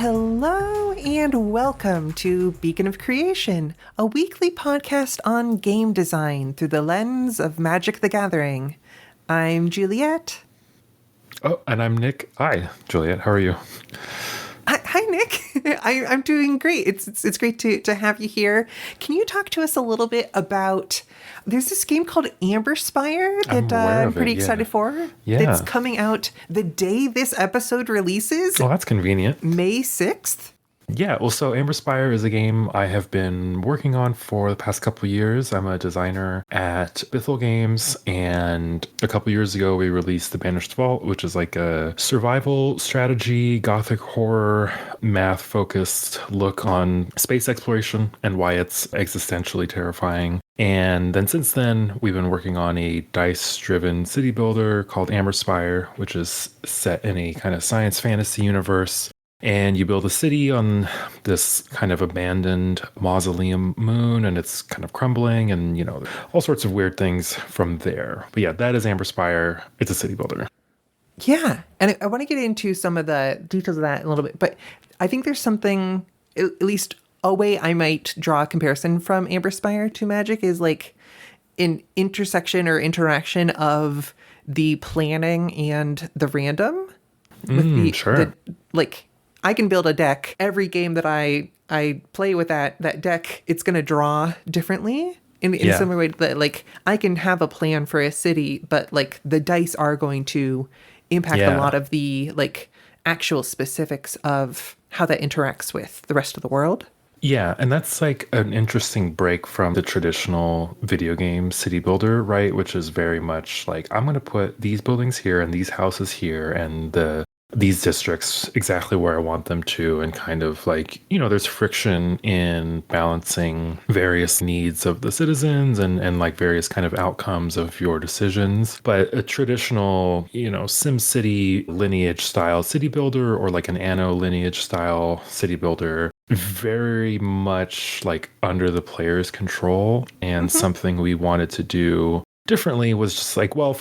Hello and welcome to Beacon of Creation, a weekly podcast on game design through the lens of Magic the Gathering. I'm Juliet. Oh, and I'm Nick. Hi, Juliet. How are you? Hi, Nick. I'm doing great. It's great to have you here. Can you talk to us a little bit about... There's this game called Amberspire that I'm pretty excited for. Yeah. It's coming out the day this episode releases. Oh, that's convenient. May 6th. Yeah, well, so Amberspire is a game I have been working on for the past couple of years. I'm a designer at Bithell Games, and a couple of years ago we released The Banished Vault, which is like a survival strategy, gothic horror, math-focused look on space exploration and why it's existentially terrifying. And then since then, we've been working on a dice-driven city builder called Amberspire, which is set in a kind of science fantasy universe. And you build a city on this kind of abandoned mausoleum moon, and it's kind of crumbling, and, you know, all sorts of weird things from there. But yeah, that is Amberspire. It's a city builder. Yeah. And I want to get into some of the details of that in a little bit, but I think there's something, at least a way I might draw a comparison from Amberspire to Magic is like an intersection or interaction of the planning and the random. With Sure. I can build a deck. Every game that I play with that deck, it's going to draw differently in some way that, like, I can have a plan for a city, but, like, the dice are going to impact a lot of the, like, actual specifics of how that interacts with the rest of the world. Yeah, and that's like an interesting break from the traditional video game city builder, right? Which is very much like, I'm going to put these buildings here and these houses here and these districts exactly where I want them to, and kind of like, you know, there's friction in balancing various needs of the citizens and like various kind of outcomes of your decisions. But a traditional, you know, SimCity lineage style city builder, or like an Anno lineage style city builder, very much like under the player's control, and something we wanted to do differently was just like, well,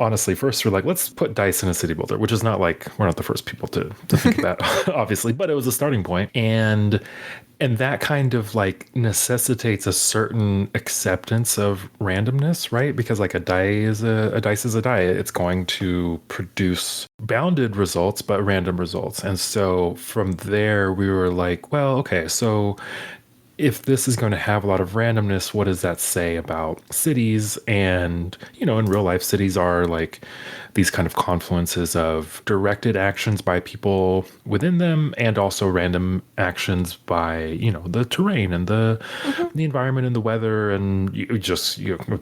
honestly, first we're like, let's put dice in a city builder, which is not like, we're not the first people to think of that, obviously, but it was a starting point. And that kind of like necessitates a certain acceptance of randomness, right? Because like a dice is a die. It's going to produce bounded results, but random results. And so from there, we were like, well, okay, so if this is going to have a lot of randomness, what does that say about cities? And, you know, in real life, cities are like these kind of confluences of directed actions by people within them, and also random actions by, you know, the terrain and the environment and the weather, and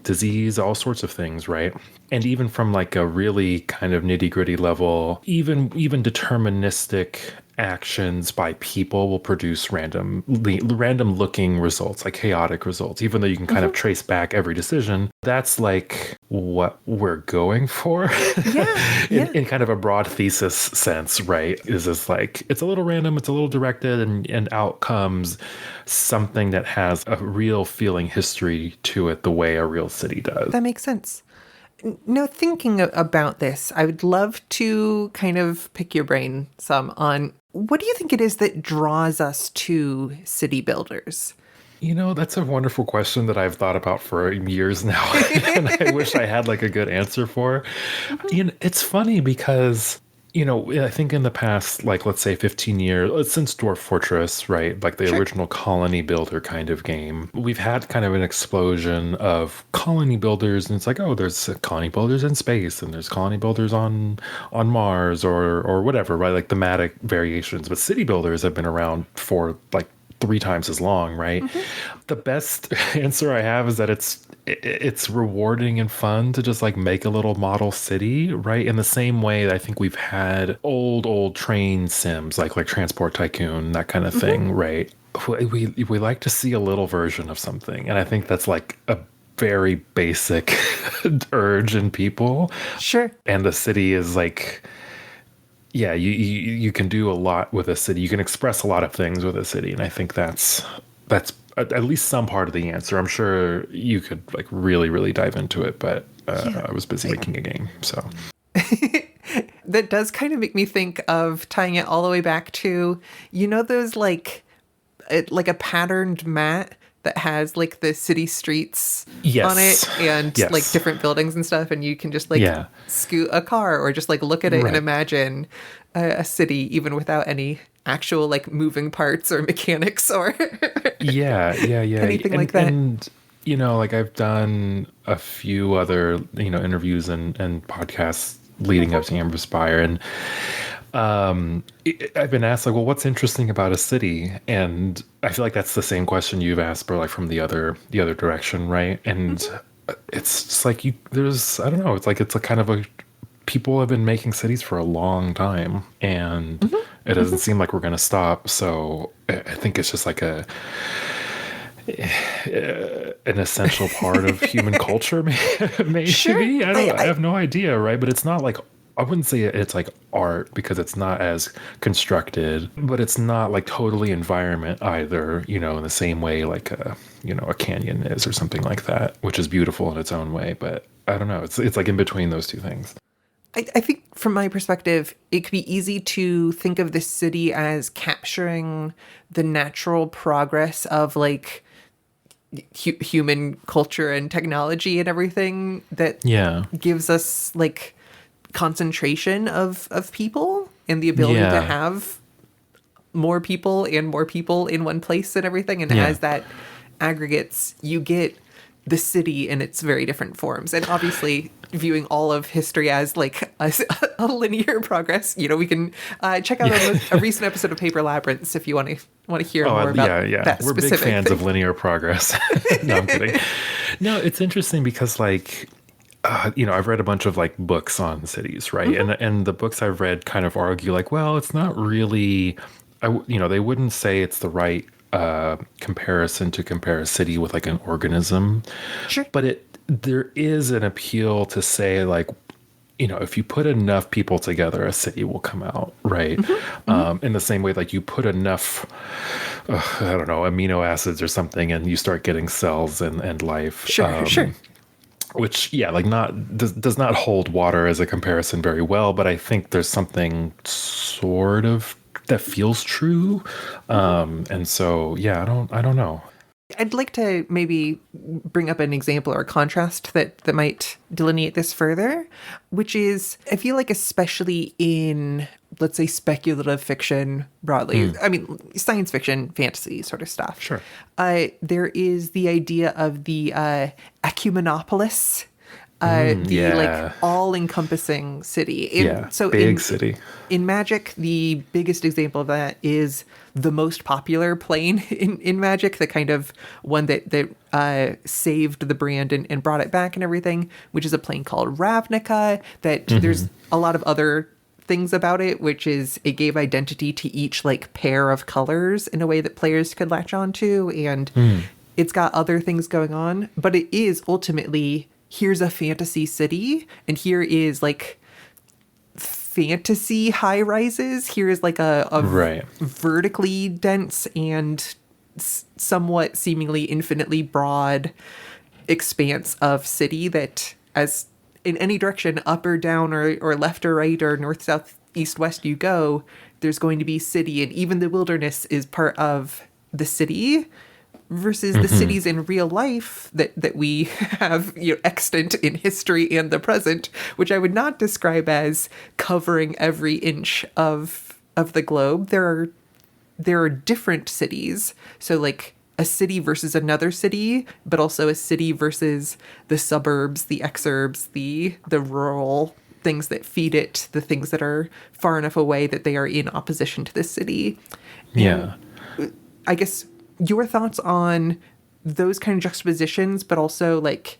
disease, all sorts of things, right? And even from like a really kind of nitty-gritty level, even deterministic actions by people will produce random looking results, like chaotic results, even though you can kind of trace back every decision. That's like what we're going for in kind of a broad thesis sense, right? Is this like, it's a little random, it's a little directed, and out comes something that has a real feeling history to it, the way a real city does. That makes sense. No, thinking about this, I would love to kind of pick your brain some on, what do you think it is that draws us to city builders? You know, that's a wonderful question that I've thought about for years now, and I wish I had like a good answer for. You know, it's funny because, you know, I think in the past, like, let's say 15 years, since Dwarf Fortress, right? Like the original colony builder kind of game, we've had kind of an explosion of colony builders. And it's like, oh, there's colony builders in space, and there's colony builders on Mars or whatever, right? Like thematic variations. But city builders have been around for like 3 times as long, right? The best answer I have is that it's rewarding and fun to just like make a little model city, right? In the same way that I think we've had old train sims like Transport Tycoon, that kind of thing, right? We like to see a little version of something, and I think that's like a very basic urge in people. Sure. And the city is like, yeah, you can do a lot with a city. You can express a lot of things with a city, and I think that's at least some part of the answer. I'm sure you could like really dive into it, but I was busy making a game, so. that does kind of make me think of tying it all the way back to, those like a patterned mat that has like the city streets on it and like different buildings and stuff, and you can just like scoot a car or just like look at it and imagine a city even without any actual like moving parts or mechanics or anything like that. And like I've done a few other interviews and podcasts leading up to Amberspire, and I've been asked like, well, what's interesting about a city? And I feel like that's the same question you've asked, but like from the other direction, right? And it's just like I don't know, it's a kind of people have been making cities for a long time, and it doesn't seem like we're going to stop. So I think it's just like an essential part of human culture, maybe. Sure. I have no idea, right? But it's not like, I wouldn't say it's like art because it's not as constructed, but it's not like totally environment either, in the same way like a canyon is or something like that, which is beautiful in its own way. But I don't know. It's like in between those two things. I think from my perspective, it could be easy to think of this city as capturing the natural progress of like human culture and technology and everything that gives us like concentration of people and the ability to have more people in one place and everything. And as that aggregates, you get the city in its very different forms. And obviously viewing all of history as like a linear progress, we can check out a recent episode of Paper Labyrinths if you want to hear more about that. We're big fans of linear progress. No, I'm kidding. No, it's interesting because like, I've read a bunch of like books on cities, right? And the books I've read kind of argue like, well, it's not really, they wouldn't say it's the right comparison to compare a city with like an organism. Sure. But there is an appeal to say like, if you put enough people together, a city will come out, right? In the same way, like you put enough, I don't know, amino acids or something, and you start getting cells and life. Sure. Which, does not hold water as a comparison very well, but I think there's something sort of that feels true. And so, I don't know. I'd like to maybe bring up an example or a contrast that might delineate this further, which is, I feel like especially in, let's say, speculative fiction broadly, I mean, science fiction, fantasy sort of stuff. Sure. There is the idea of the ecumenopolis, like all-encompassing city. So big city. In Magic, the biggest example of that is the most popular plane in Magic, the kind of one that saved the brand and brought it back and everything, which is a plane called Ravnica, that there's a lot of other things about it, which is it gave identity to each like pair of colors in a way that players could latch onto, and it's got other things going on, but it is ultimately, here's a fantasy city, and here is like fantasy high rises. Here is like a vertically dense and somewhat seemingly infinitely broad expanse of city that, as in any direction, up or down or left or right or north, south, east, west you go, there's going to be city, and even the wilderness is part of the city. Versus the cities in real life that we have extant in history and the present, which I would not describe as covering every inch of the globe. There are different cities. So like a city versus another city, but also a city versus the suburbs, the exurbs, the rural things that feed it, the things that are far enough away that they are in opposition to the city. Yeah. And I guess your thoughts on those kind of juxtapositions, but also like,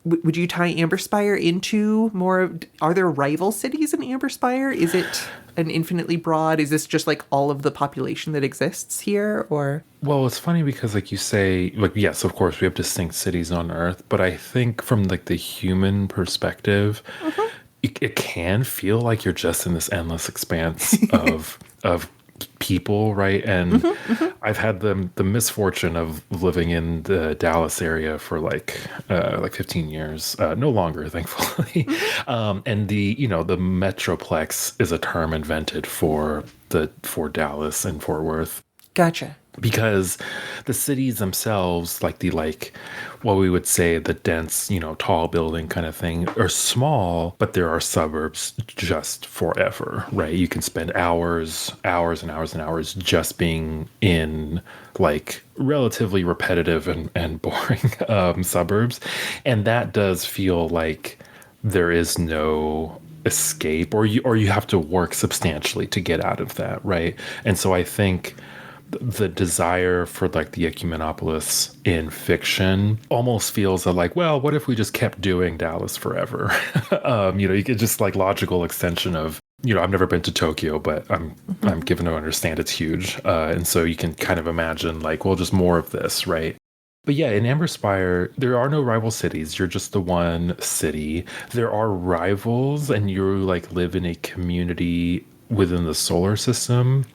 would you tie Amberspire into more of, are there rival cities in Amberspire? Is it an infinitely broad? Is this just like all of the population that exists here, or? Well, it's funny because like you say, like, yes, of course we have distinct cities on Earth, but I think from like the human perspective, it can feel like you're just in this endless expanse of people, right? And I've had the misfortune of living in the Dallas area for like 15 years, no longer, thankfully. And the Metroplex is a term invented for Dallas and Fort Worth. Gotcha. Because the cities themselves, what we would say the dense, tall building kind of thing, are small, but there are suburbs just forever, right? You can spend hours and hours and hours just being in like relatively repetitive and boring suburbs. And that does feel like there is no escape, or you have to work substantially to get out of that, right? And so I think the desire for like the ecumenopolis in fiction almost feels like, well, what if we just kept doing Dallas forever? You could just like logical extension of, I've never been to Tokyo, but I'm given to understand it's huge. And so you can kind of imagine like, well, just more of this, right? But yeah, in Amberspire, there are no rival cities. You're just the one city. There are rivals, and you like live in a community within the solar system.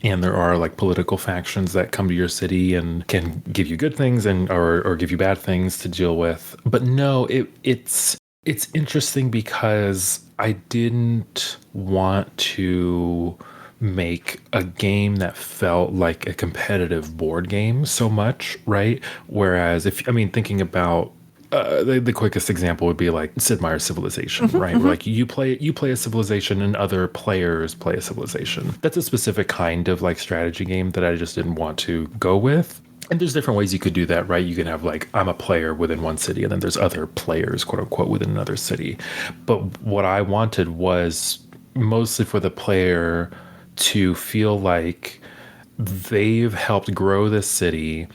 And there are like political factions that come to your city and can give you good things or give you bad things to deal with. But no, it's interesting because I didn't want to make a game that felt like a competitive board game so much, right? Whereas thinking about the quickest example would be like Sid Meier's Civilization, right? Where like you play a civilization and other players play a civilization. That's a specific kind of like strategy game that I just didn't want to go with. And there's different ways you could do that, right? You can have like, I'm a player within one city, and then there's other players, quote unquote, within another city. But what I wanted was mostly for the player to feel like they've helped grow this city.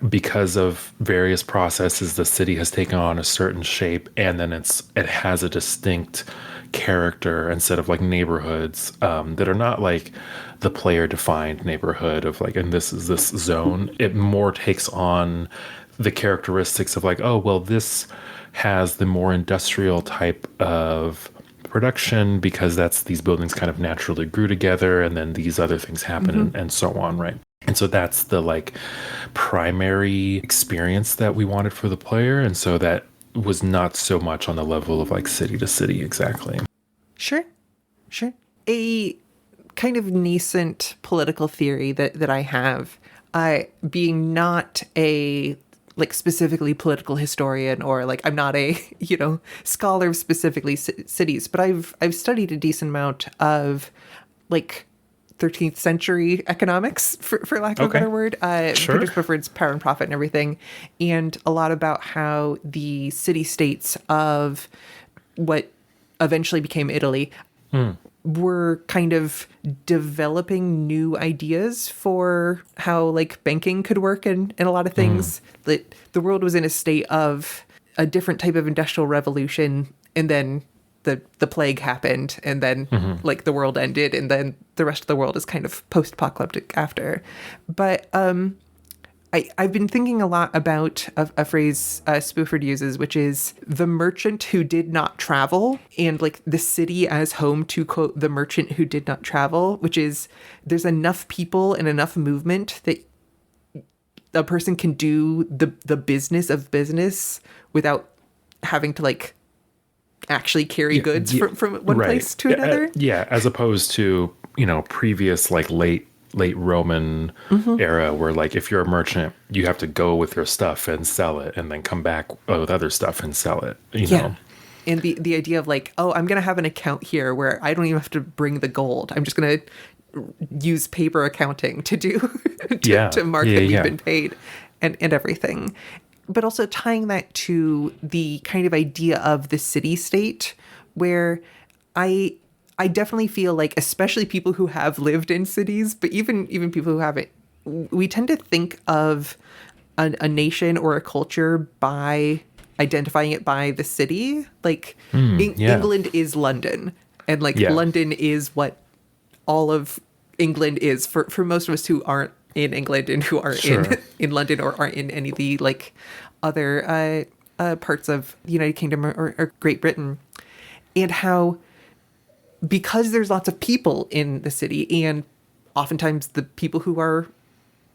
Because of various processes, the city has taken on a certain shape, and then it has a distinct character instead of like neighborhoods that are not like the player defined neighborhood of like, and this is this zone. It more takes on the characteristics of like, oh, well, this has the more industrial type of production because these buildings kind of naturally grew together, and then these other things happen and so on, right? And so that's the like primary experience that we wanted for the player. And so that was not so much on the level of like city to city exactly. Sure. A kind of nascent political theory that I have, being not a like specifically political historian, or like I'm not a scholar of specifically cities, but I've studied a decent amount of like 13th century economics, for lack of a better word. Sure. Peter Clifford's Power and Profit and everything, and a lot about how the city-states of what eventually became Italy were kind of developing new ideas for how like banking could work and a lot of things. That the world was in a state of a different type of industrial revolution, and then the plague happened, and then like the world ended, and then the rest of the world is kind of post-apocalyptic after. But I've been thinking a lot about a phrase Spooford uses, which is the merchant who did not travel, and like the city as home to, quote, the merchant who did not travel, which is there's enough people and enough movement that a person can do the business of business without having to like actually carry goods from one place to another. As opposed to, previous like late Roman era where like if you're a merchant, you have to go with your stuff and sell it and then come back with other stuff and sell it, know. And the idea of like, oh, I'm going to have an account here where I don't even have to bring the gold. I'm just going to use paper accounting to do to mark that we've been paid and everything. But also tying that to the kind of idea of the city state, where I definitely feel like, especially people who have lived in cities, but even people who haven't, we tend to think of a nation or a culture by identifying it by the city. Like England is London, and like London is what all of England is for most of us who aren't in England and who are in London or aren't in any of the like other parts of the United Kingdom or Great Britain. And how, because there's lots of people in the city and oftentimes the people who are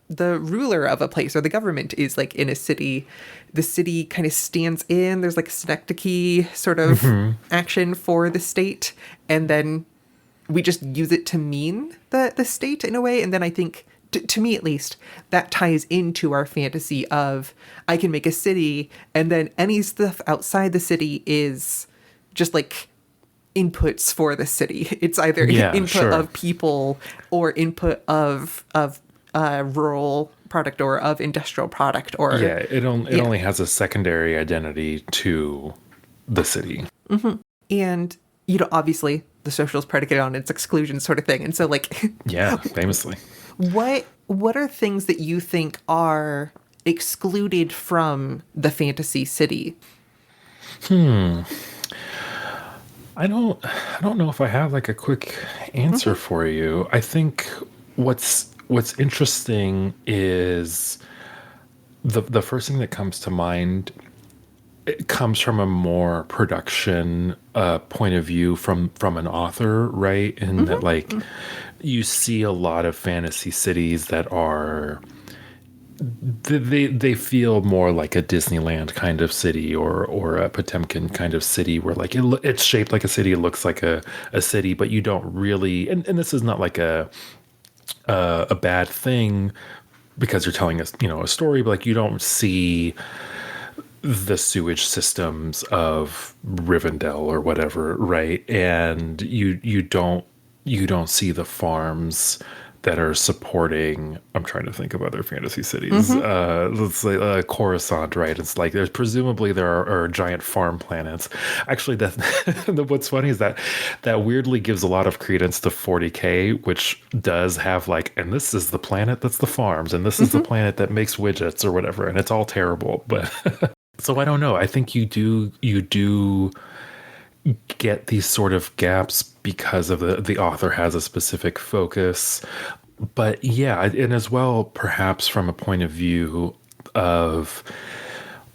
the ruler of a place or the government is like in a city. The city kind of stands in. There's like a synecdoche sort of action for the state. And then we just use it to mean the state in a way. And then I think, to me at least, that ties into our fantasy of I can make a city and then any stuff outside the city is just like inputs for the city. It's either input of people or input of rural product or of industrial product, or it only has a secondary identity to the city. And obviously the social is predicated on its exclusion sort of thing. And so like famously, what are things that you think are excluded from the fantasy city? I don't know if I have like a quick answer for you. I think what's interesting is the first thing that comes to mind. It comes from a more production point of view from an author, right? And that like you see a lot of fantasy cities that are they feel more like a Disneyland kind of city or a Potemkin kind of city where like it's shaped like a city, it looks like a city, but you don't really and this is not like a bad thing because you're telling us a story, but like you don't see the sewage systems of Rivendell or whatever, right? And you don't see the farms that are supporting. I'm trying to think of other fantasy cities. Let's say Coruscant, right? It's like there are giant farm planets. Actually, that what's funny is that weirdly gives a lot of credence to 40K, which does have like, and this is the planet that's the farms, and this is the planet that makes widgets or whatever, and it's all terrible, but. So I don't know. I think you do get these sort of gaps because of the author has a specific focus. But yeah, and as well, perhaps from a point of view of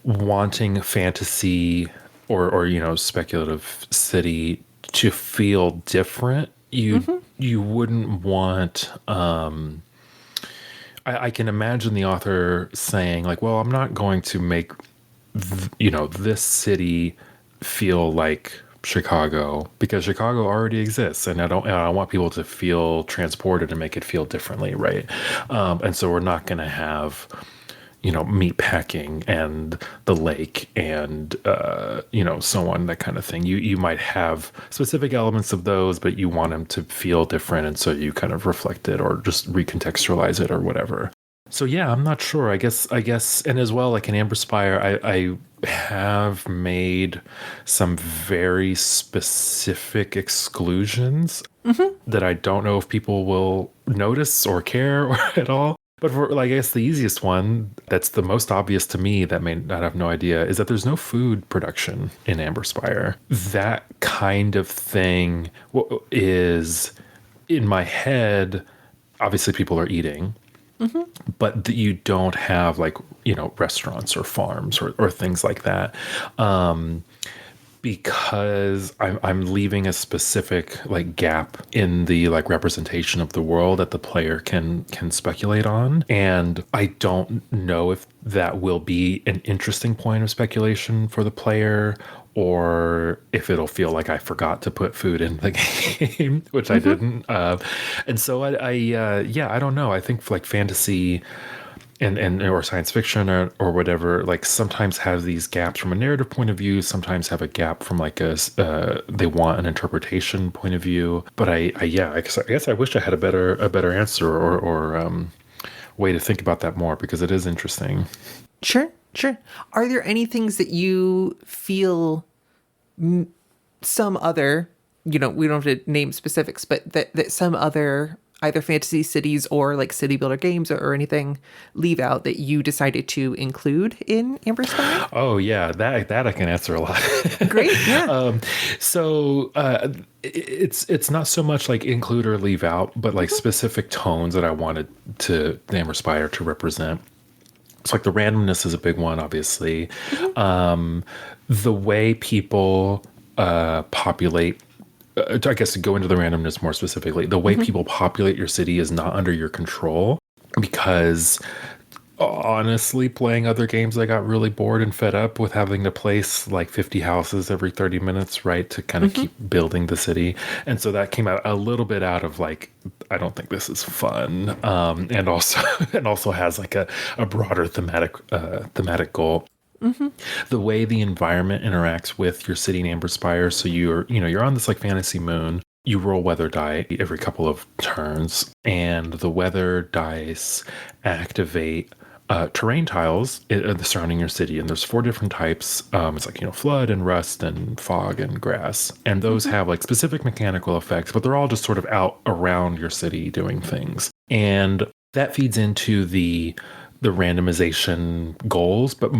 wanting fantasy or speculative city to feel different, you wouldn't want. I can imagine the author saying like, well, I'm not going to make this city feel like Chicago because Chicago already exists, and I want people to feel transported and make it feel differently, right? And so we're not going to have meat packing and the lake and so on, that kind of thing. You might have specific elements of those, but you want them to feel different, and so you kind of reflect it or just recontextualize it or whatever. So yeah, I'm not sure. I guess, and as well, like in Amberspire, I have made some very specific exclusions that I don't know if people will notice or care or at all. But for, like, I guess the easiest one, that's the most obvious to me, that may not have no idea, is that there's no food production in Amberspire. That kind of thing is in my head. Obviously, people are eating. But you don't have like, restaurants or farms or things like that. Because I'm leaving a specific like gap in the like representation of the world that the player can speculate on. And I don't know if that will be an interesting point of speculation for the player, or if it'll feel like I forgot to put food in the game, which I didn't. And so I don't know. I think like fantasy and or science fiction or whatever, like sometimes have these gaps from a narrative point of view, sometimes have a gap from like they want an interpretation point of view. But I guess I wish I had a better answer or way to think about that more, because it is interesting. Sure. Are there any things that you feel some other, we don't have to name specifics, but that some other either fantasy cities or like city builder games or anything leave out that you decided to include in Amberspire? Oh yeah, that I can answer a lot. Great, yeah. So it's not so much like include or leave out, but like specific tones that I wanted the Amberspire to represent. It's like the randomness is a big one, obviously. The way people populate I guess to go into the randomness more specifically, the way people populate your city is not under your control because honestly, playing other games, I got really bored and fed up with having to place like 50 houses every 30 minutes, right? To kind of keep building the city. And so that came out a little bit out of like, I don't think this is fun. And also, and also has like a broader thematic goal. The way the environment interacts with your city in Amberspire. So you're on this like fantasy moon. You roll weather die every couple of turns, and the weather dice activate terrain tiles surrounding your city. And there's 4 different types. It's like, flood and rust and fog and grass. And those have like specific mechanical effects, but they're all just sort of out around your city doing things. And that feeds into the randomization goals, but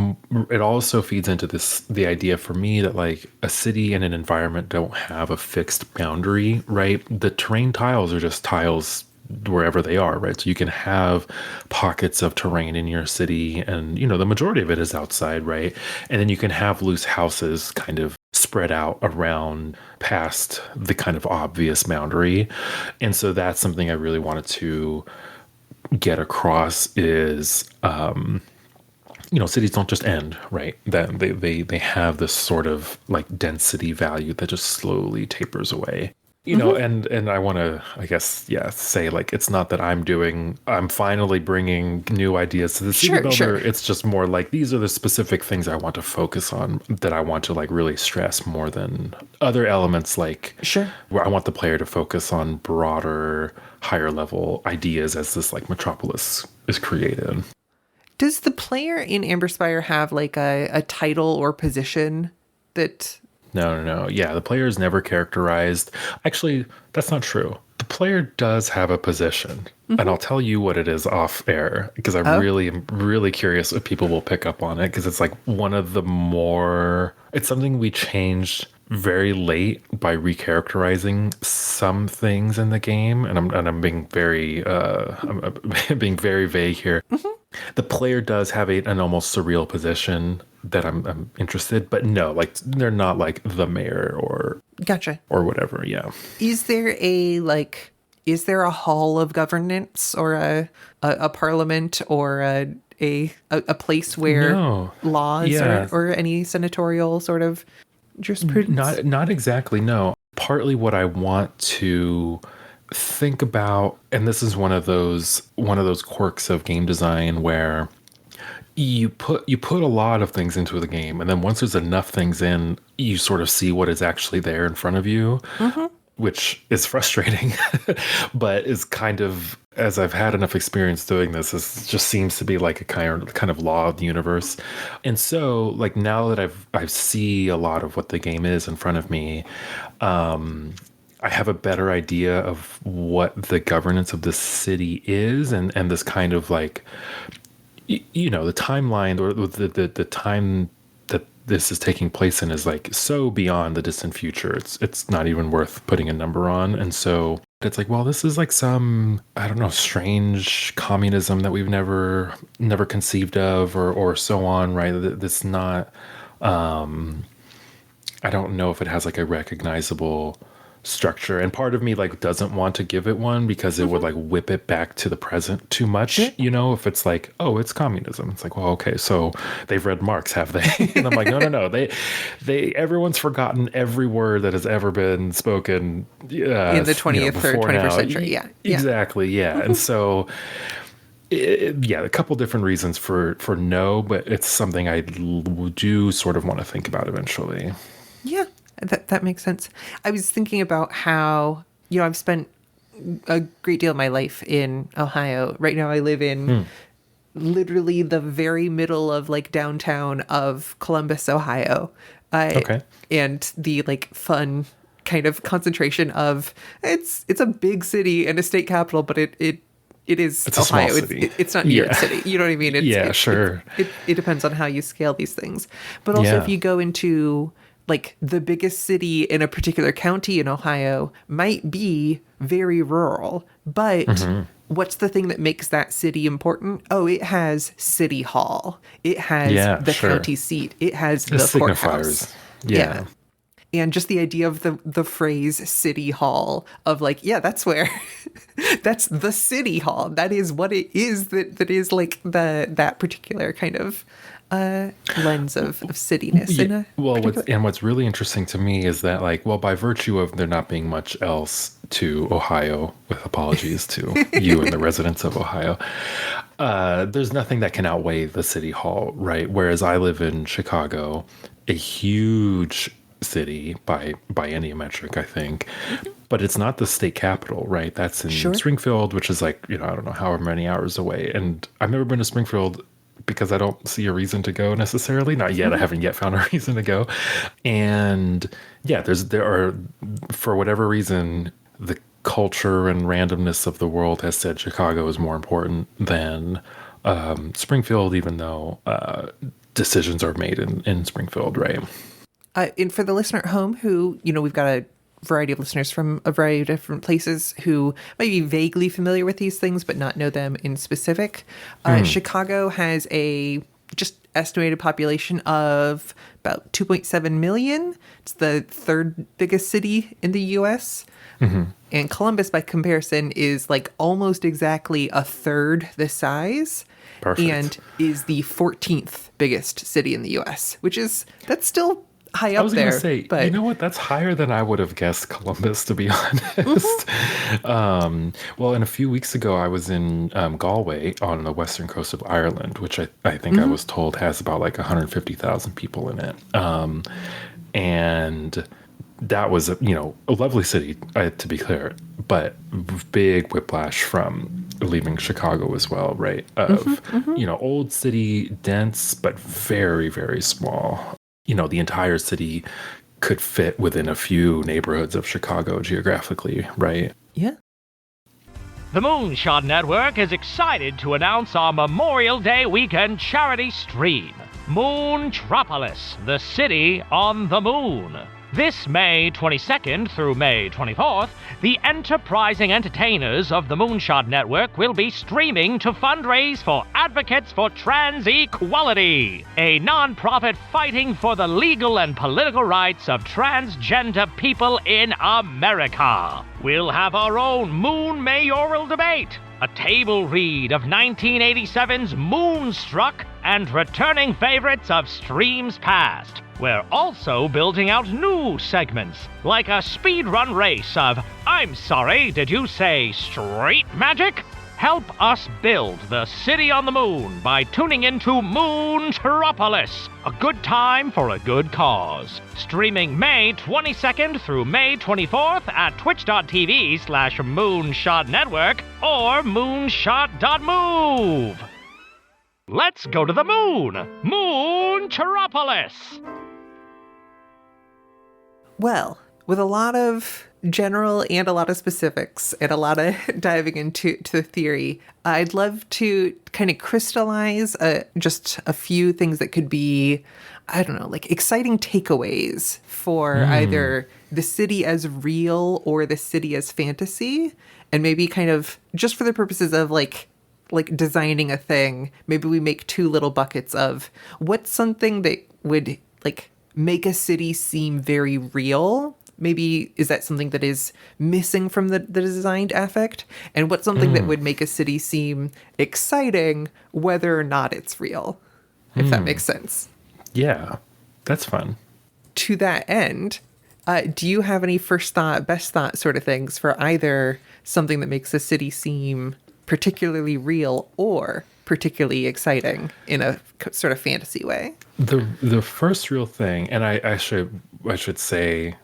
it also feeds into the idea for me that like a city and an environment don't have a fixed boundary, right? The terrain tiles are just tiles wherever they are, right? So you can have pockets of terrain in your city and, the majority of it is outside, right? And then you can have loose houses kind of spread out around past the kind of obvious boundary. And so that's something I really wanted to get across is, cities don't just end, right? That they have this sort of like density value that just slowly tapers away. And I want to, I guess, say like, it's not that I'm finally bringing new ideas to the city builder. Sure. It's just more like, these are the specific things I want to focus on that I want to like really stress more than other elements. Like, where I want the player to focus on broader, higher level ideas as this like metropolis is created. Does the player in Amberspire have like a title or position that... No. Yeah, the player is never characterized. Actually, that's not true. The player does have a position, and I'll tell you what it is off air because I really am really curious if people will pick up on it because it's like one of the more... It's something we changed very late by recharacterizing some things in the game, and I'm being very I'm being very vague here. The player does have an almost surreal position that I'm interested, but no, like they're not like the mayor or gotcha or whatever. Yeah. Is there a hall of governance or a parliament or a place where laws or any senatorial sort of jurisprudence? Not exactly. No. Partly what I want to think about, and this is one of those quirks of game design where you put a lot of things into the game, and then once there's enough things in, you sort of see what is actually there in front of you, which is frustrating, but is kind of, as I've had enough experience doing this, it just seems to be like a kind of law of the universe. And so, like now that I see a lot of what the game is in front of me, I have a better idea of what the governance of the city is, and this kind of like, the timeline or the time that this is taking place in is like so beyond the distant future. It's not even worth putting a number on. And so it's like, well, this is like some, I don't know, strange communism that we've never conceived of or so on, right? That's not, I don't know if it has like a recognizable structure, and part of me like doesn't want to give it one because it would like whip it back to the present too much. If it's like, oh, it's communism, it's like, well, okay, so they've read Marx, have they? And I'm like, no, they everyone's forgotten every word that has ever been spoken in the 20th or 21st century. Exactly. And so a couple different reasons for no, but it's something I do sort of want to think about eventually. That makes sense. I was thinking about how, I've spent a great deal of my life in Ohio. Right now I live in literally the very middle of like downtown of Columbus, Ohio. And the like fun kind of concentration of it's a big city and a state capital, but it is it's Ohio. A small city. It's not New York City. You know what I mean? Sure. It depends on how you scale these things. But also if you go into like the biggest city in a particular county in Ohio might be very rural, but what's the thing that makes that city important? Oh, it has city hall. It has the county seat. It has the courthouse. Yeah. And just the idea of the phrase city hall, of like, yeah, that's where, that's the city hall. That is what it is, that is like that particular kind of lens of cityness. Yeah. What's really interesting to me is that, like, well, by virtue of there not being much else to Ohio, with apologies to you and the residents of Ohio, there's nothing that can outweigh the city hall, right? Whereas I live in Chicago, a huge city by any metric, I think, but it's not the state capital, right? That's in Springfield, which is like, I don't know, however many hours away. And I've never been to Springfield because I don't see a reason to go necessarily. Not yet. I haven't yet found a reason to go. And yeah, there are, for whatever reason, the culture and randomness of the world has said Chicago is more important than Springfield, even though decisions are made in Springfield, right? And for the listener at home who, we've got a variety of listeners from a variety of different places who might be vaguely familiar with these things, but not know them in specific. Chicago has a just estimated population of about 2.7 million. It's the third biggest city in the U.S. Mm-hmm. And Columbus, by comparison, is like almost exactly a third the size. Perfect. And is the 14th biggest city in the U.S., that's still high up there. I was going to say, but you know what? That's higher than I would have guessed Columbus, to be honest. Mm-hmm. Well, and a few weeks ago, I was in Galway on the western coast of Ireland, which I think I was told has about like 150,000 people in it. And that was, a lovely city, to be clear, but big whiplash from leaving Chicago as well, right? Of, old city, dense, but very, very small. The entire city could fit within a few neighborhoods of Chicago geographically, right? Yeah. The Moonshot Network is excited to announce our Memorial Day weekend charity stream, Moontropolis, the city on the moon. This May 22nd through May 24th, the enterprising entertainers of the Moonshot Network will be streaming to fundraise for Advocates for Trans Equality, a non-profit fighting for the legal and political rights of transgender people in America. We'll have our own Moon mayoral debate, a table read of 1987's Moonstruck, and returning favorites of streams past. We're also building out new segments, like a speedrun race of, I'm sorry, did you say street magic? Help us build the city on the moon by tuning into Moontropolis, a good time for a good cause. Streaming May 22nd through May 24th at twitch.tv/moonshotnetwork or moonshot.move. Let's go to the moon! Moontropolis! Well, with a lot of general and a lot of specifics and a lot of diving into the theory, I'd love to kind of crystallize just a few things that could be, I don't know, like exciting takeaways for either the city as real or the city as fantasy. And maybe kind of just for the purposes of like designing a thing, maybe we make two little buckets of what's something that would like make a city seem very real. Maybe is that something that is missing from the designed affect? And what's something that would make a city seem exciting, whether or not it's real, if that makes sense. Yeah, that's fun. To that end, do you have any first thought, best thought sort of things for either something that makes a city seem particularly real or particularly exciting in a sort of fantasy way? The first real thing, and I should say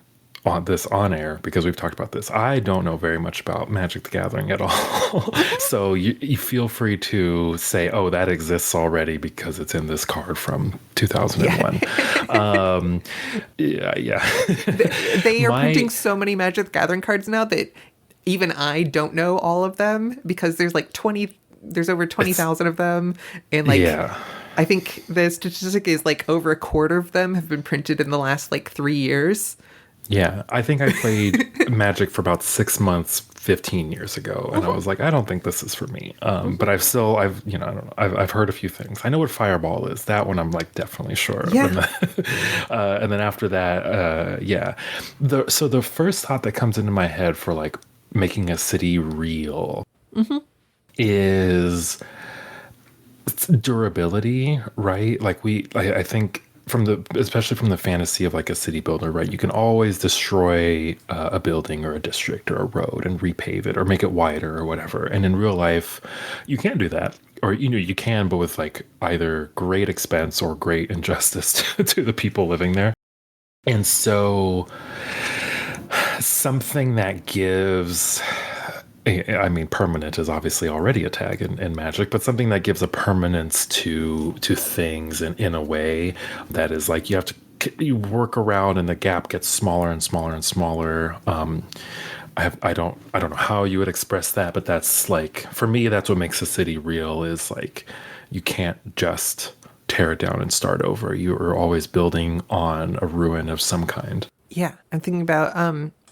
on air, because we've talked about this, I don't know very much about Magic the Gathering at all. So you feel free to say, oh, that exists already because it's in this card from 2001. Yeah. They are printing so many Magic the Gathering cards now that even I don't know all of them, because there's over 20,000 of them. And I think the statistic is like over a quarter of them have been printed in the last like 3 years. Yeah, I think I played Magic for about 6 months 15 years ago, and I was like, I don't think this is for me. But I don't know, I've heard a few things. I know what Fireball is. That one I'm like definitely sure of. Yeah. And then after that, So the first thought that comes into my head for like making a city real is durability, right? Like I think especially from the fantasy of like a city builder, right? You can always destroy a building or a district or a road and repave it or make it wider or whatever. And in real life, you can't do that. Or, you can, but with like either great expense or great injustice to the people living there. And so something that gives... I mean, permanent is obviously already a tag in Magic, but something that gives a permanence to things in a way that is like you work around and the gap gets smaller and smaller and smaller. I don't know how you would express that, but that's like, for me, that's what makes a city real, is like you can't just tear it down and start over. You are always building on a ruin of some kind. Yeah, I'm thinking about,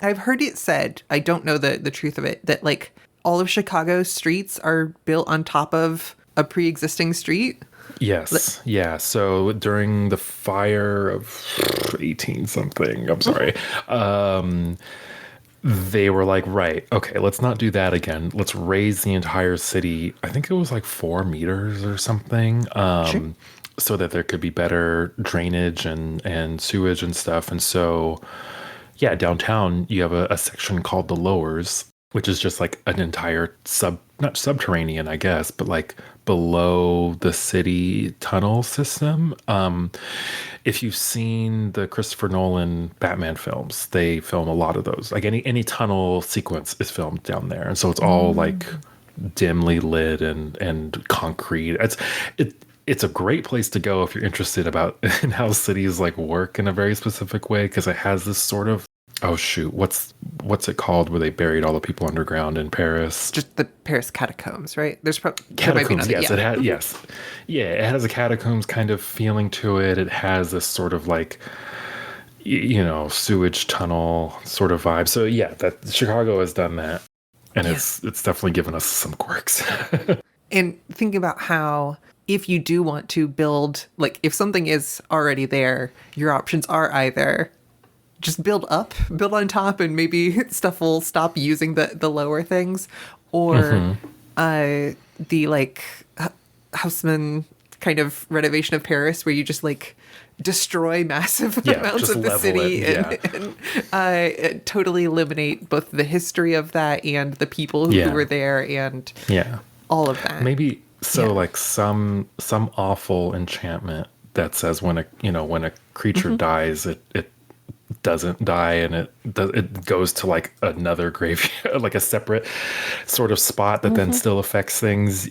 I've heard it said, I don't know the truth of it, that like all of Chicago's streets are built on top of a pre-existing street. Yes. Yeah. So during the fire of 18 something, I'm sorry, they were like, right, okay, let's not do that again. Let's raise the entire city. I think it was like 4 meters or something. Sure. So that there could be better drainage and sewage and stuff. And so, yeah, downtown, you have a section called the Lowers, which is just like an entire not subterranean, I guess, but like below the city tunnel system. If you've seen the Christopher Nolan Batman films, they film a lot of those. Like any tunnel sequence is filmed down there. And so it's all like dimly lit and concrete. It's a great place to go if you're interested in how cities like work in a very specific way, because it has this sort of, oh shoot, what's it called where they buried all the people underground in Paris? Just the Paris catacombs, right? There's catacombs. Yes, yeah. It has a catacombs kind of feeling to it. It has this sort of like, sewage tunnel sort of vibe. So yeah, that Chicago has done that, and it's definitely given us some quirks. And think about how, if you do want to build, like if something is already there, your options are either just build on top, and maybe stuff will stop using the lower things, or the like Haussmann kind of renovation of Paris, where you just like destroy massive amounts of the city and totally eliminate both the history of that and the people who were there and all of that. Maybe like some awful enchantment that says when a creature dies, it doesn't die, and it goes to like another graveyard, like a separate sort of spot that then still affects things.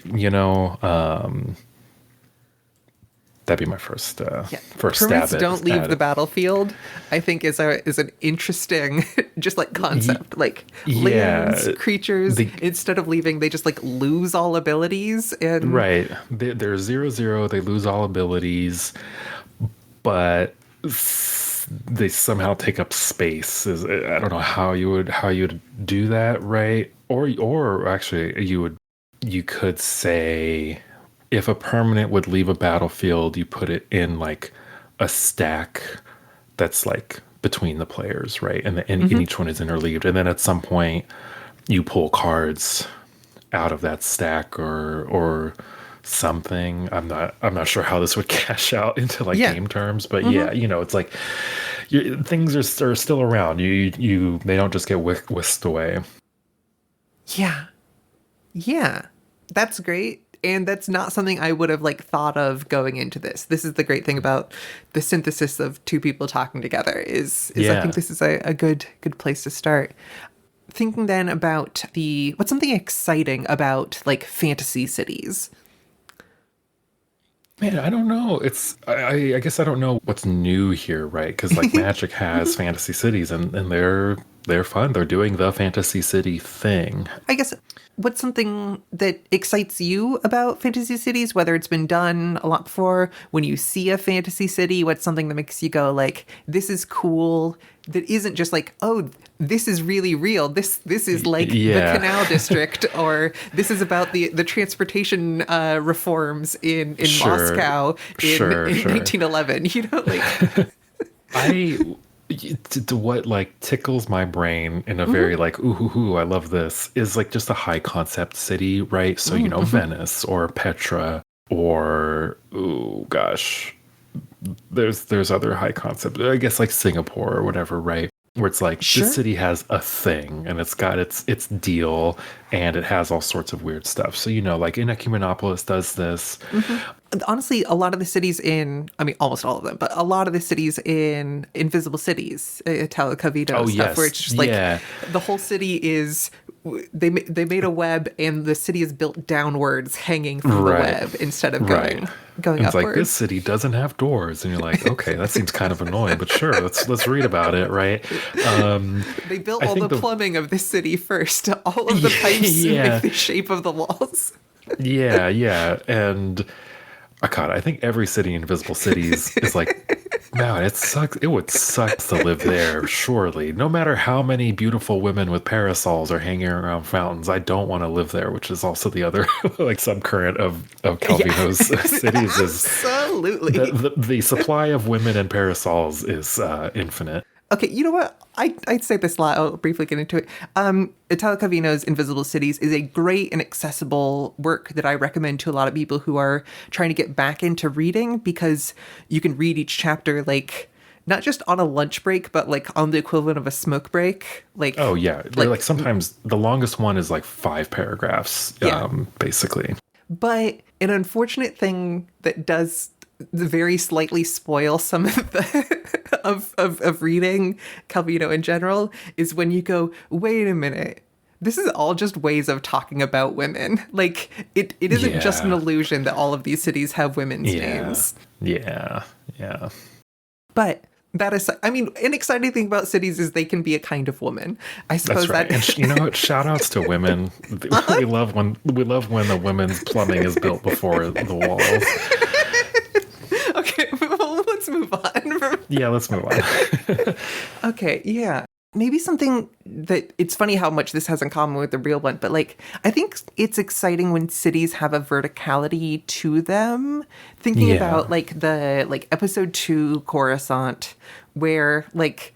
That'd be my first stab Permits at don't leave the battlefield, I think is an interesting just like concept. Like lands, creatures, instead of leaving, they just like lose all abilities. And right, they're 0/0. They lose all abilities, but they somehow take up space. I don't know how you would do that, right? Or actually, you could say, if a permanent would leave a battlefield, you put it in like a stack that's like between the players, right? And each one is interleaved. And then at some point you pull cards out of that stack or something. I'm not sure how this would cash out into like game terms, but it's like things are still around. They don't just get whisked away. Yeah, that's great. And that's not something I would have like thought of going into this. This is the great thing about the synthesis of two people talking together is I think this is a good place to start. Thinking then about what's something exciting about like fantasy cities? Man, I don't know. I guess I don't know what's new here, right? Because like Magic has fantasy cities, and they're they're fun. They're doing the Fantasy City thing. I guess what's something that excites you about fantasy cities, whether it's been done a lot before, when you see a fantasy city, what's something that makes you go like, this is cool, that isn't just like, oh, this is really real. This is like the Canal District, or this is about the transportation reforms in Moscow in 1911. You know, like what like tickles my brain in a very like ooh, I love this is like just a high concept city, right? So you know, Venice or Petra or there's other high concept, I guess, like Singapore or whatever, right? Where it's like this city has a thing and it's got its deal and it has all sorts of weird stuff. So, you know, like Ecumenopolis does this. Honestly, a lot of the cities almost all of them, but a lot of the cities in Invisible Cities, Telecavito stuff, where it's just like the whole city is, they made a web and the city is built downwards, hanging from the web instead of going it's upwards. Like, this city doesn't have doors, and you're like, okay, that seems kind of annoying, but sure, let's read about it, right? They built all the plumbing of this city first. All of the pipes make the shape of the walls. And God, I think every city in Invisible Cities is like, man, it sucks. It would suck to live there, surely. No matter how many beautiful women with parasols are hanging around fountains, I don't want to live there, which is also the other like subcurrent of Calvino's cities. Absolutely. The supply of women and parasols is infinite. Okay, you know what? I'd say this a lot. I'll briefly get into it. Italo Calvino's Invisible Cities is a great and accessible work that I recommend to a lot of people who are trying to get back into reading, because you can read each chapter like not just on a lunch break, but like on the equivalent of a smoke break. Like, oh yeah, like sometimes the longest one is like 5 paragraphs, basically. But an unfortunate thing that does very slightly spoil some of the of reading Calvino in general is when you go, wait a minute, this is all just ways of talking about women. Like it isn't just an illusion that all of these cities have women's names. Yeah. But that is, I mean, an exciting thing about cities is they can be a kind of woman. I suppose that's right. And you know what? Shout outs to women. We love when the women's plumbing is built before the walls. Okay, well, let's move on. Yeah, let's move on. Okay, yeah. Maybe something that, it's funny how much this has in common with the real one, but like, I think it's exciting when cities have a verticality to them. Thinking about like the, like episode 2 Coruscant, where like,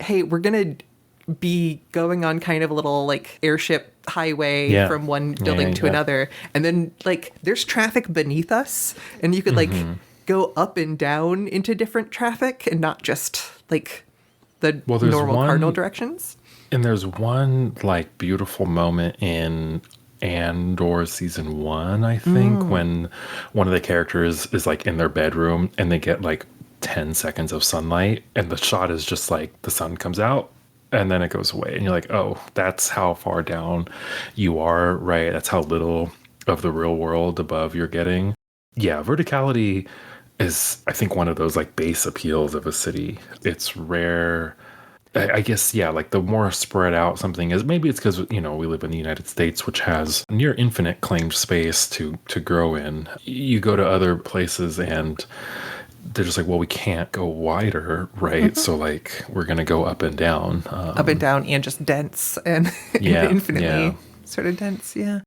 hey, we're going to be going on kind of a little like airship highway from one building to another. And then like, there's traffic beneath us and you could like go up and down into different traffic and not just like the normal cardinal directions. And there's one like beautiful moment in Andor season 1, I think, when one of the characters is like in their bedroom and they get like 10 seconds of sunlight and the shot is just like the sun comes out and then it goes away and you're like, oh, that's how far down you are, right? That's how little of the real world above you're getting. Yeah, verticality is, I think, one of those like base appeals of a city. It's rare. I guess, like the more spread out something is, maybe it's because, you know, we live in the United States, which has near infinite claimed space to grow in. You go to other places and they're just like, well, we can't go wider, right? So like, we're going to go up and down. Up and down and just dense and infinitely sort of dense. Yeah.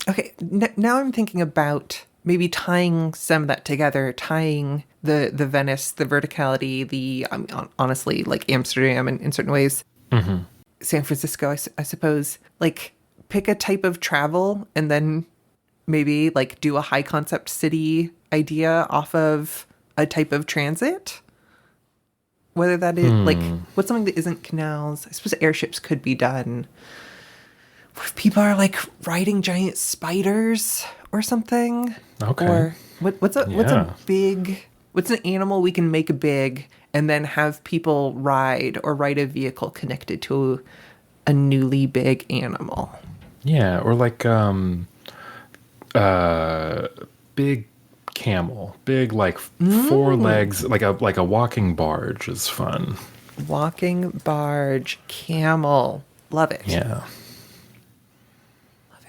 Okay. Now I'm thinking about maybe tying some of that together, tying the Venice, the verticality, the honestly, like Amsterdam in certain ways, San Francisco, I suppose. Like, pick a type of travel and then maybe like do a high concept city idea off of a type of transit. Whether that is like, what's something that isn't canals? I suppose airships could be done. If people are like riding giant spiders or something. Okay. Or what's an animal we can make big and then have people ride a vehicle connected to a newly big animal. Yeah, or like big camel, big like 4 legs, like a walking barge is fun. Walking barge, camel. Love it. Yeah.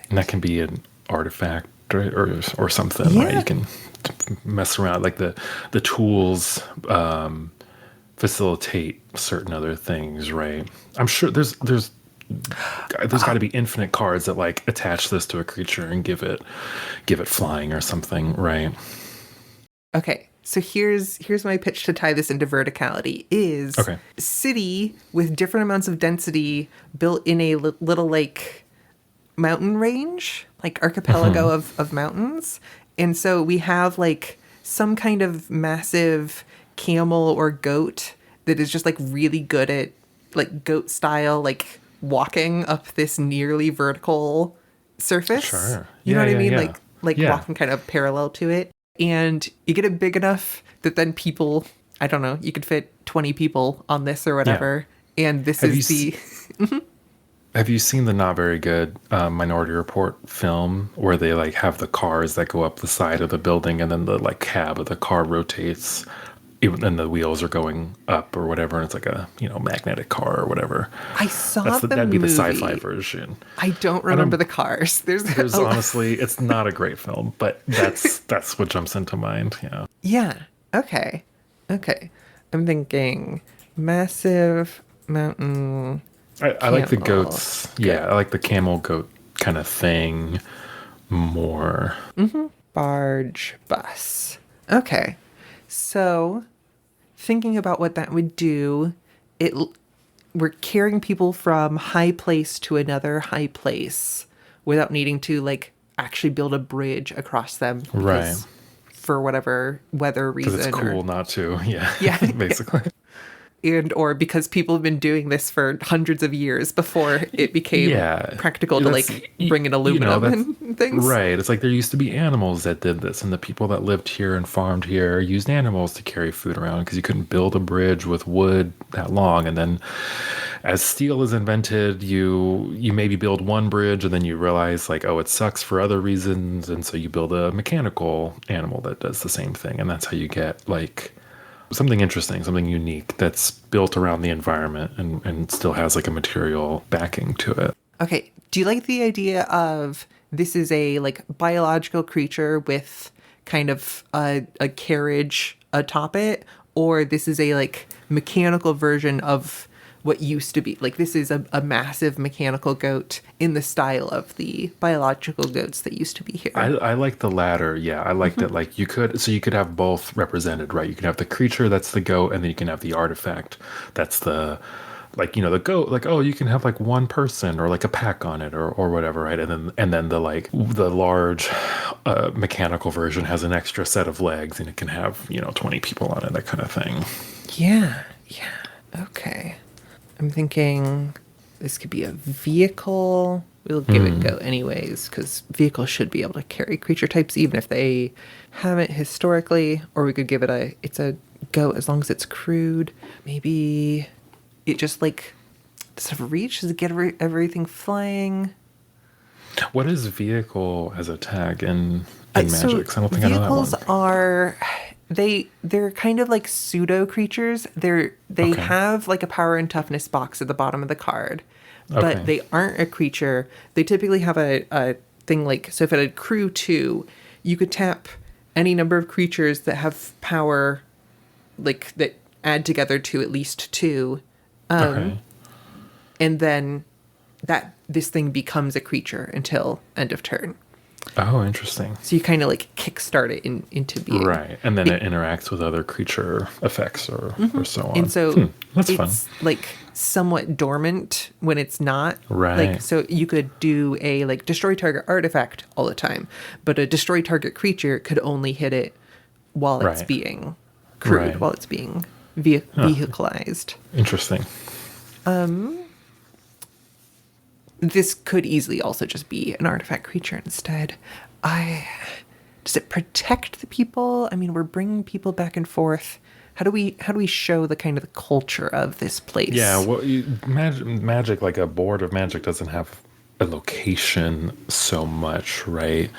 And that can be an artifact, right? or something, right? You can mess around, like the tools facilitate certain other things, right? I'm sure there's got to be infinite cards that like attach this to a creature and give it flying or something, right? Okay, so here's my pitch to tie this into verticality is city with different amounts of density built in a little like mountain range, like archipelago of mountains. And so we have like some kind of massive camel or goat that is just like really good at like goat style, like walking up this nearly vertical surface. Sure. You know what I mean? Yeah. Like walking kind of parallel to it. And you get it big enough that then people, I don't know, you could fit 20 people on this or whatever. Yeah. And this Have you seen the not very good Minority Report film where they like have the cars that go up the side of the building and then the like cab of the car rotates and the wheels are going up or whatever, and it's like a magnetic car or whatever. I saw that'd be the sci-fi version. I don't remember the cars. There's honestly, it's not a great film, but that's what jumps into mind. Yeah. Yeah. Okay. I'm thinking massive mountain. I like the goats. Yeah, I like the camel goat kind of thing more. Mm-hmm. Barge bus. Okay. So thinking about what that would do, we're carrying people from high place to another high place without needing to like actually build a bridge across them. Right. For whatever weather reason. Because it's cool not to. Yeah. Basically. Or because people have been doing this for hundreds of years before it became practical to like bring in aluminum and things. Right. It's like there used to be animals that did this, and the people that lived here and farmed here used animals to carry food around because you couldn't build a bridge with wood that long. And then as steel is invented, you maybe build one bridge and then you realize like, oh, it sucks for other reasons. And so you build a mechanical animal that does the same thing. And that's how you get like something interesting, something unique that's built around the environment and still has like a material backing to it. Okay. Do you like the idea of this is a like biological creature with kind of a carriage atop it, or this is a like mechanical version of what used to be? Like this is a massive mechanical goat in the style of the biological goats that used to be here. I like the latter. Yeah, I like that. Like you could have both represented, right? You can have the creature that's the goat, and then you can have the artifact that's the like the goat. Like you can have like one person or like a pack on it or whatever, right? And then the like the large mechanical version has an extra set of legs, and it can have 20 people on it, that kind of thing. Yeah. Okay. I'm thinking this could be a vehicle. We'll give it a go anyways, because vehicles should be able to carry creature types, even if they haven't historically. Or we could give it it's a go as long as it's crewed. Maybe it just like, does it have reach? Does it get everything flying? What is vehicle as a tag in Magic? I don't think I know that one. Vehicles are... They're kind of like pseudo creatures. They have like a power and toughness box at the bottom of the card, but they aren't a creature. They typically have a thing like, so if it had crew 2, you could tap any number of creatures that have power, like that add together to at least 2, and then this thing becomes a creature until end of turn. Oh, interesting. So you kind of like kickstart it into being. Right. And then it interacts with other creature effects or so on. And so that's it's fun. Like somewhat dormant when it's not. Right. Like, so you could do a like destroy target artifact all the time, but a destroy target creature could only hit it while it's being crewed, while it's being vehicleized. Interesting. This could easily also just be an artifact creature instead. Does it protect the people? I mean, we're bringing people back and forth. How do we show the kind of the culture of this place? Yeah, well, magic, like a board of Magic doesn't have a location so much, right?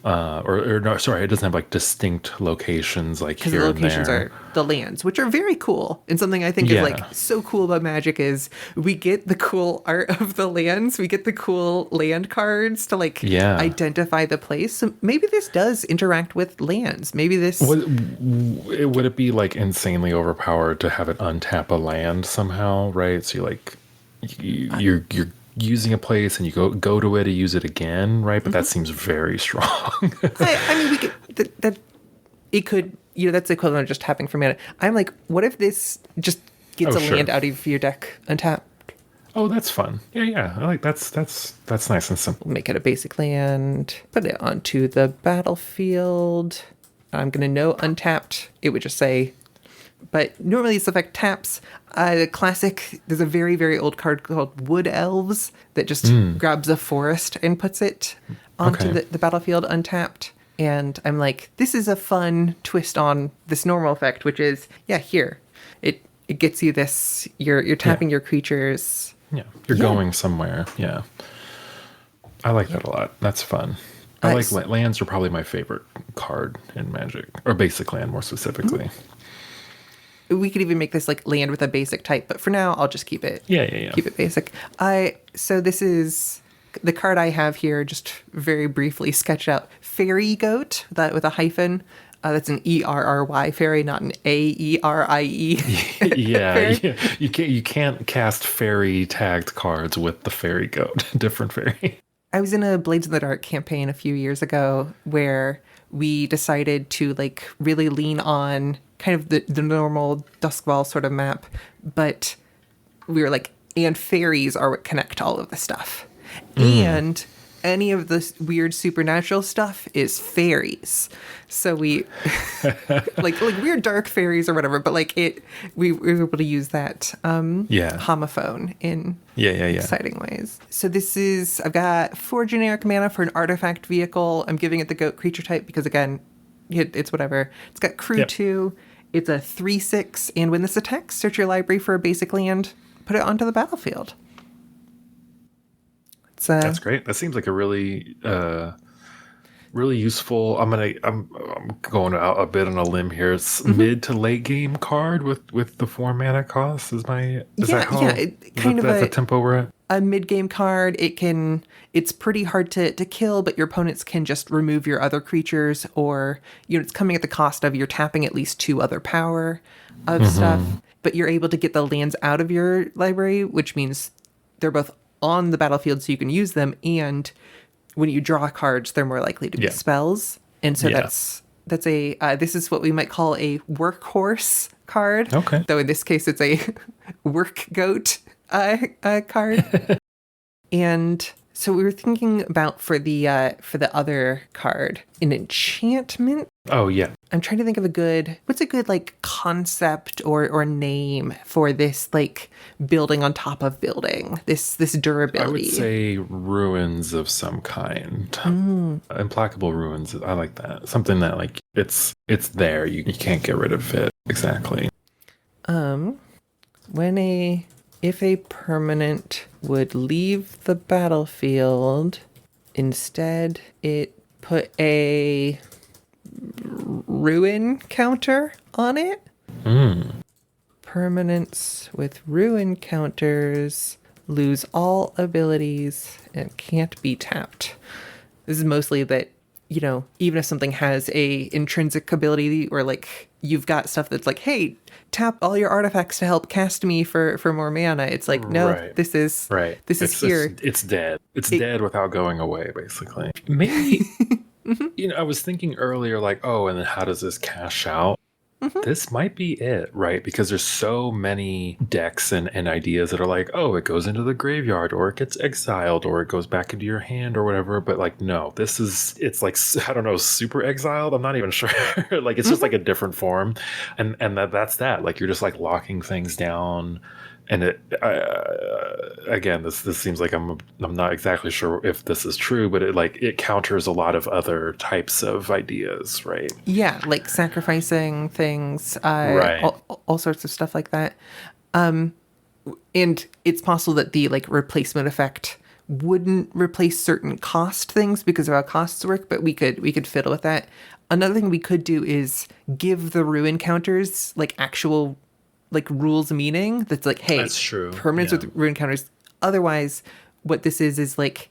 Or no, sorry, it doesn't have like distinct locations like Because here the and locations there. are the lands, which are very cool. And something I think is like so cool about Magic is we get the cool art of the lands. We get the cool land cards to like identify the place. So maybe this does interact with lands. Maybe this Would it be like insanely overpowered to have it untap a land somehow, right? So you're using a place and you go to it to use it again, right? But that seems very strong. I mean, we could that it could, that's the equivalent of just tapping for mana. I'm like, what if this just gets a land out of your deck untapped? Oh, that's fun. Yeah. I like that's nice and simple. Make it a basic land, put it onto the battlefield. I'm gonna know untapped. It would just say, but normally this effect taps. The classic, there's a very, very old card called Wood Elves that just grabs a forest and puts it onto the battlefield untapped. And I'm like, this is a fun twist on this normal effect, which is, here. It gets you this, you're tapping your creatures. Yeah, you're going somewhere. Yeah. I like that a lot. That's fun. I like lands are probably my favorite card in Magic, or basic land more specifically. We could even make this like land with a basic type, but for now I'll just keep it. Keep it basic. So this is the card I have here, just very briefly sketched out. Fairy Goat, that with a hyphen. That's an ERRY fairy, not an AERIE. Yeah. You can't cast fairy tagged cards with the Fairy Goat. Different fairy. I was in a Blades in the Dark campaign a few years ago where we decided to like really lean on kind of the normal Duskball sort of map, but we were like, and fairies are what connect all of the stuff. And any of the weird supernatural stuff is fairies. So we like weird dark fairies or whatever, but like we were able to use that homophone in exciting ways. So I've got 4 generic mana for an artifact vehicle. I'm giving it the goat creature type because again, it's whatever. It's got crew 2. It's a 3/6, and when this attacks, search your library for a basic land, put it onto the battlefield. That's great. That seems like a really useful. I'm going out a bit on a limb here. It's mid to late game card with the 4 mana cost. Is that how? That's the tempo we're at. A mid game card. It's pretty hard to kill, but your opponents can just remove your other creatures, or it's coming at the cost of you're tapping at least 2 other power of stuff. But you're able to get the lands out of your library, which means they're both on the battlefield so you can use them, and when you draw cards they're more likely to be spells, and so this is what we might call a workhorse card, though in this case it's a work goat card. And so we were thinking about for the other card, an enchantment. I'm trying to think of what's a good like concept or name for this like building on top of building, this durability. I would say ruins of some kind. Implacable ruins. I like that. Something that like it's there. You can't get rid of it. Exactly. If a permanent would leave the battlefield, instead it put a ruin counter on it. Permanents with ruin counters lose all abilities and can't be tapped. This is mostly that, even if something has a intrinsic ability, or like you've got stuff that's like, hey, tap all your artifacts to help cast me for more mana. It's like, no, this is here. It's dead. It's dead without going away, basically. Maybe, I was thinking earlier, like, and then how does this cash out? This might be it, right? Because there's so many decks and ideas that are like, it goes into the graveyard, or it gets exiled, or it goes back into your hand, or whatever. But like, no, it's like, I don't know, super exiled. I'm not even sure. Like, it's just like a different form, and that's that. Like, you're just like locking things down. And again, this seems like I'm not exactly sure if this is true, but it counters a lot of other types of ideas, right? Yeah, like sacrificing things, right. all sorts of stuff like that. And it's possible that the like replacement effect wouldn't replace certain cost things because of how costs work, but we could fiddle with that. Another thing we could do is give the ruin counters like actual like rules meaning. That's like, hey, that's true. Permanents with ruin counters. Otherwise, what this is like,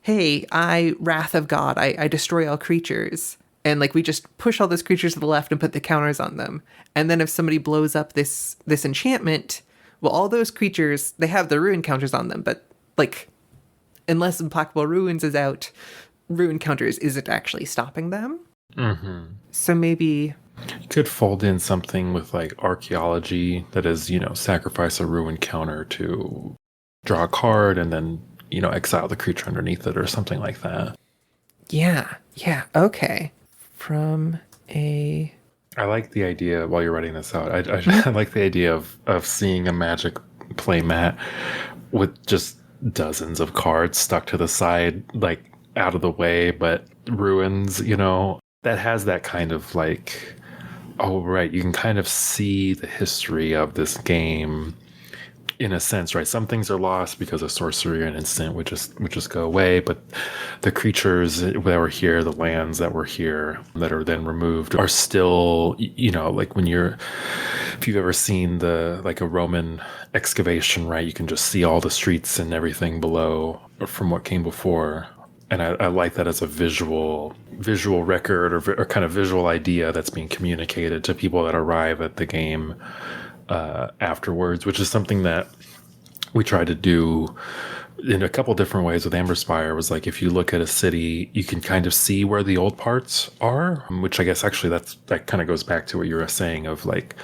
hey, I wrath of God, I destroy all creatures. And like we just push all those creatures to the left and put the counters on them. And then if somebody blows up this enchantment, well, all those creatures, they have the ruin counters on them, but like unless Implacable Ruins is out, ruin counters isn't actually stopping them. Mm-hmm. So maybe you could fold in something with like archaeology that is, sacrifice a ruin counter to draw a card and then, exile the creature underneath it or something like that. Yeah, okay. I like the idea, while you're writing this out, I like the idea of seeing a Magic playmat with just dozens of cards stuck to the side, like out of the way, but ruins, that has that kind of like, oh, right, you can kind of see the history of this game in a sense, right? Some things are lost because of sorcery and instant would just go away, but the creatures that were here, the lands that were here that are then removed are still, like if you've ever seen a Roman excavation, right? You can just see all the streets and everything below from what came before. And I like that as a visual record or kind of visual idea that's being communicated to people that arrive at the game afterwards, which is something that we try to do in a couple different ways with Amberspire. Was like, if you look at a city, you can kind of see where the old parts are, which I guess actually that kind of goes back to what you were saying of like,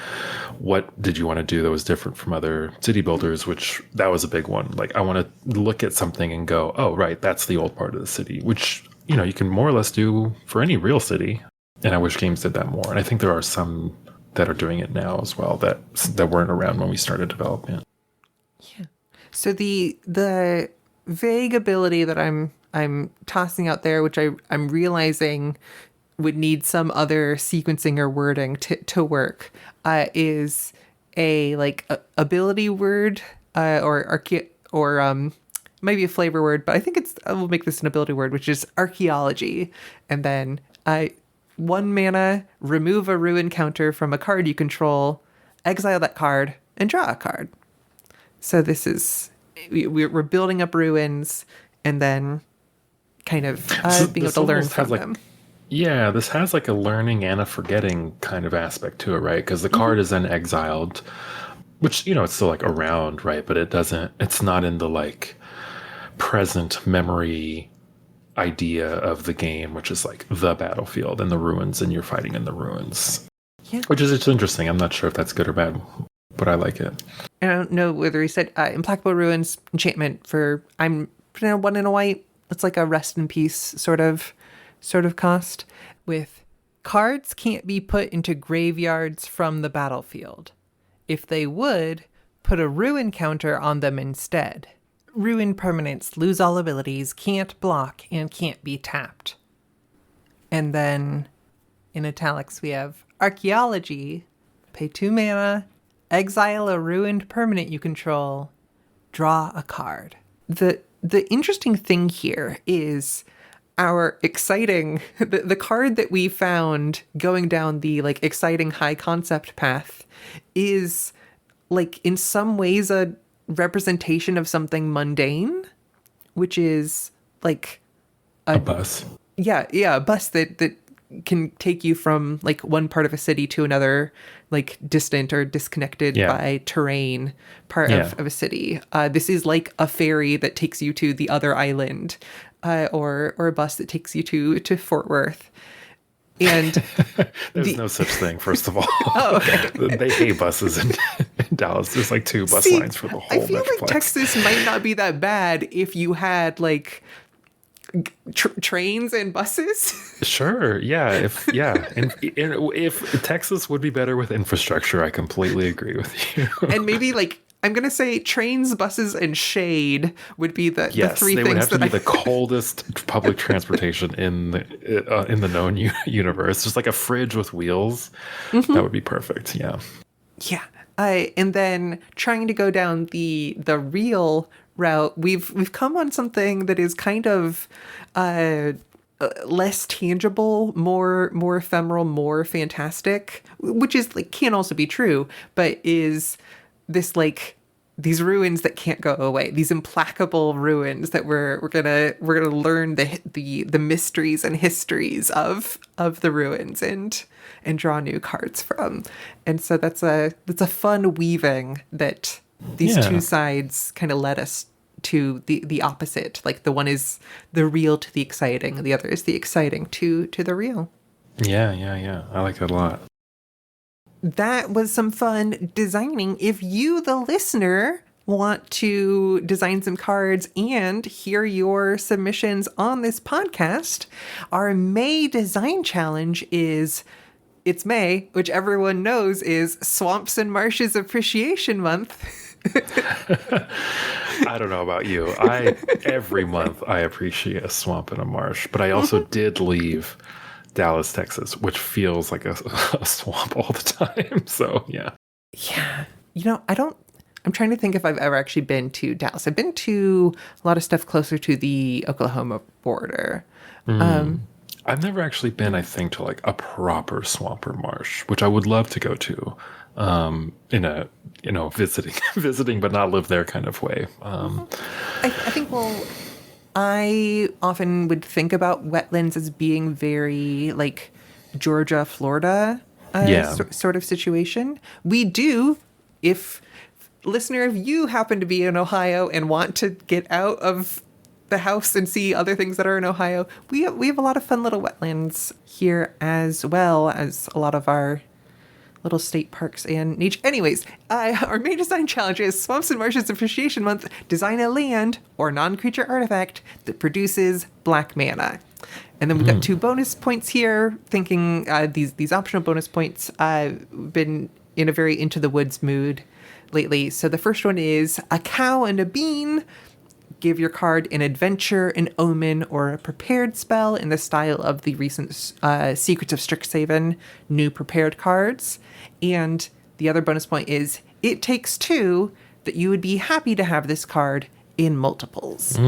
what did you want to do that was different from other city builders, which that was a big one. Like, I want to look at something and go, oh, right, that's the old part of the city, which, you can more or less do for any real city. And I wish games did that more. And I think there are some that are doing it now as well that weren't around when we started developing it. Yeah. So the vague ability that I'm tossing out there, which I'm realizing would need some other sequencing or wording to work, is a ability word or maybe a flavor word, but I think I will make this an ability word, which is archaeology, and then 1 mana, remove a ruin counter from a card you control, exile that card, and draw a card. So this is, we're building up ruins and then kind of being able to learn from them. Yeah, this has like a learning and a forgetting kind of aspect to it, right? Because the card is then exiled, which, it's still like around, right? But it's not in the like present memory idea of the game, which is like the battlefield and the ruins, and you're fighting in the ruins. Yeah. Which is it's interesting. I'm not sure if that's good or bad, but I like it. I don't know whether he said Implacable Ruins enchantment for 1 and a white. It's like a rest in peace sort of cost. With cards can't be put into graveyards from the battlefield. If they would, put a ruin counter on them instead. Ruin permanents lose all abilities, can't block, and can't be tapped. And then in italics we have archaeology, pay 2 mana, exile a ruined permanent you control, draw a card. The interesting thing here is our exciting, the card that we found going down the like exciting high concept path is like in some ways a representation of something mundane, which is like a bus. Yeah, a bus that can take you from like one part of a city to another, like distant or disconnected by terrain part of a city. This is like a ferry that takes you to the other island, or a bus that takes you to Fort Worth. And there's no such thing, first of all. Oh, okay. They hate buses in Dallas. There's like 2 bus lines for the whole I feel metroplex. like Texas might not be that bad if you had like trains and buses. Sure, yeah. If Texas would be better with infrastructure, I completely agree with you. And maybe like I'm gonna say trains, buses, and shade would be the 3 things. Yes, they would have to be the coldest public transportation in the known universe. Just like a fridge with wheels, that would be perfect. Yeah. Yeah. And then trying to go down the real route, we've come on something that is kind of less tangible, more ephemeral, more fantastic, which is like can also be true, but is this like these ruins that can't go away, these implacable ruins that we're gonna learn the mysteries and histories of the ruins and draw new cards from. And so that's a fun weaving that these two sides kind of led us to the opposite. Like the one is the real to the exciting, the other is the exciting to the real. Yeah. I like that a lot. That was some fun designing. If you, the listener, want to design some cards and hear your submissions on this podcast, our May design challenge it's May, which everyone knows is Swamps and Marshes Appreciation Month. I don't know about you. Every month I appreciate a swamp and a marsh, but I also did leave Dallas, Texas, which feels like a swamp all the time. So, yeah. Yeah. I'm trying to think if I've ever actually been to Dallas. I've been to a lot of stuff closer to the Oklahoma border. I've never actually been, I think, to like a proper swamp or marsh, which I would love to go to in a, visiting, but not live there kind of way. I think, I often would think about wetlands as being very like Georgia, Florida sort of situation. We do, if you happen to be in Ohio and want to get out of the house and see other things that are in Ohio, we have a lot of fun little wetlands here, as well as a lot of our little state parks and nature. Anyways, our main design challenge is Swamps and Marshes Appreciation Month. Design a land or non-creature artifact that produces black mana. And then we've got 2 bonus points here. Thinking these optional bonus points. I've been in a very Into the Woods mood lately. So the first one is a cow and a bean. Give your card an adventure, an omen, or a prepared spell in the style of the recent Secrets of Strixhaven new prepared cards. And the other bonus point is it takes 2 that you would be happy to have this card in multiples.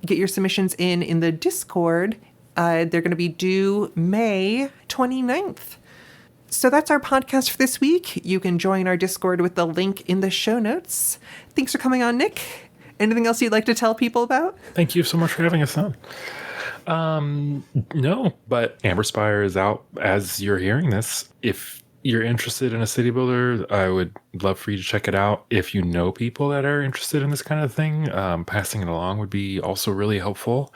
Get your submissions in the Discord. They're going to be due May 29th. So that's our podcast for this week. You can join our Discord with the link in the show notes. Thanks for coming on, Nick. Anything else you'd like to tell people about? Thank you so much for having us on. No, but Amberspire is out as you're hearing this. If you're interested in a city builder, I would love for you to check it out. If you know people that are interested in this kind of thing, passing it along would be also really helpful.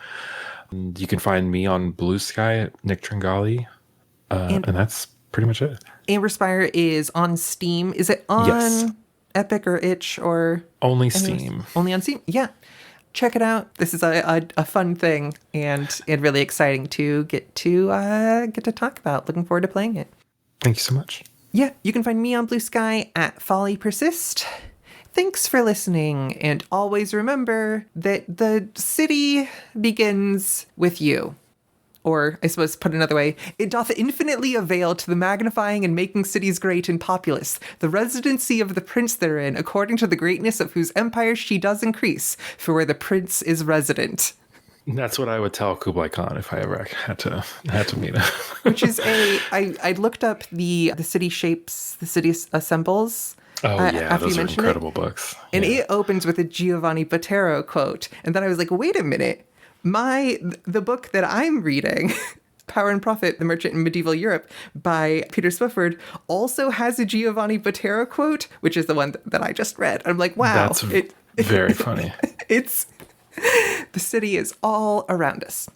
You can find me on Blue Sky at Nic Tringali, and that's pretty much it. Amberspire is on Steam. Is it on... Yes. Epic or Itch or only Steam? Only on Steam. Yeah, check it out. This is a fun thing and really exciting to get to talk about. Looking forward to playing it. Thank you so much. Yeah, you can find me on Blue Sky at Folly Persist. Thanks for listening, and always remember that the city begins with you. Or, I suppose, put another way, it doth infinitely avail to the magnifying and making cities great and populous, the residency of the prince therein, according to the greatness of whose empire she does increase, for where the prince is resident. That's what I would tell Kublai Khan if I ever had to meet him. Which is I looked up the city shapes, the city assembles. Oh, yeah, those are incredible books. And it opens with a Giovanni Botero quote. And then I was like, wait a minute. The book that I'm reading, Power and Profit, The Merchant in Medieval Europe by Peter Swifford, also has a Giovanni Botero quote, which is the one that I just read. I'm like, wow. That's very funny. The city is all around us.